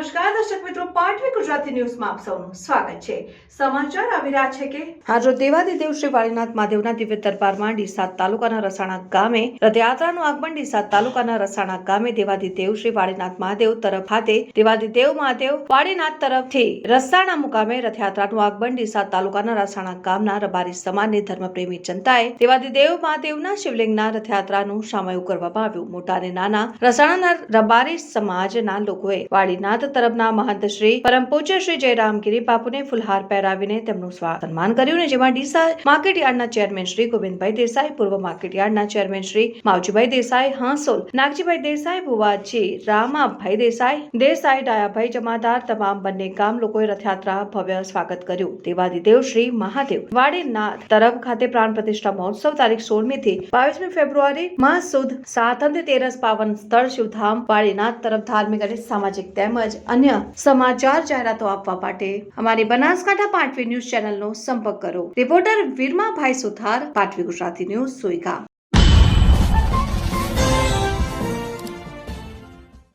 નમસ્કાર દર્શક મિત્રો, પાટવી ગુજરાતી ન્યૂઝમાં આપ સૌનું સ્વાગત છે। સમાચાર આવી રહ્યા છે કે આજરોજ દેવાદિદેવ શ્રી વાળીનાથ મહાદેવના દિવ્ય દરબારમાં ડીસા તાલુકાના રસાણા ગામે રથયાત્રાનું આગમન। ડીસા તાલુકાના રસાણા ગામે દેવાદિદેવ શ્રી વાળીનાથ મહાદેવ તરફ ખાતે દેવાદિદેવ મહાદેવ વાળીનાથ તરફથી રસાણા મુકામે રથયાત્રાનું આગમન। ડીસા તાલુકાના રસાણા ગામના રબારી સમાજની ધર્મપ્રેમી જનતાએ દેવાદિદેવ મહાદેવના શિવલિંગના રથયાત્રાનું સામયું કરવામાં આવ્યું। મોટા અને નાના રસાણાના રબારી સમાજના લોકોએ વાળીનાથ તરફના મહંત શ્રી પરમ પૂજ્ય શ્રી જયરામગીરી બાપુને ફુલહાર પહેરાવીને તેમનું સન્માન કર્યું। જેમાં ડીસા માર્કેટયાર્ડના ચેરમેન શ્રી ગોવિંદભાઈ દેસાઈ, પૂર્વ માર્કેટયાર્ડના ચેરમેન શ્રી માવજીભાઈ દેસાઈ, હાંસોલ નાગજીભાઈ દેસાઈ, ભુવાજી રામાભાઈ દેસાઈ ડાયાભાઈ જમાદાર તમામ બંને ગામ લોકોએ રથયાત્રા ભવ્ય સ્વાગત કર્યું। દેવાદિદેવ શ્રી મહાદેવ વાળીનાથ તરફ ખાતે પ્રાણ પ્રતિષ્ઠા મહોત્સવ તારીખ 16મી થી 22મી ફેબ્રુઆરી માહ સુદ 7 અંતે તેરસ પાવન સ્થળ શિવધામ વાળીનાથ તરફ ધાર્મિક અને સામાજિક તેમજ અન્ય સમાચાર જાહેરાતો આપવા માટે અમારી બનાસકાંઠા પાટવી ન્યૂઝ ચેનલનો સંપર્ક કરો। રિપોર્ટર વીરમાભાઈ સુથાર, પાટવી ગુજરાતી ન્યૂઝ, સોઈગામ।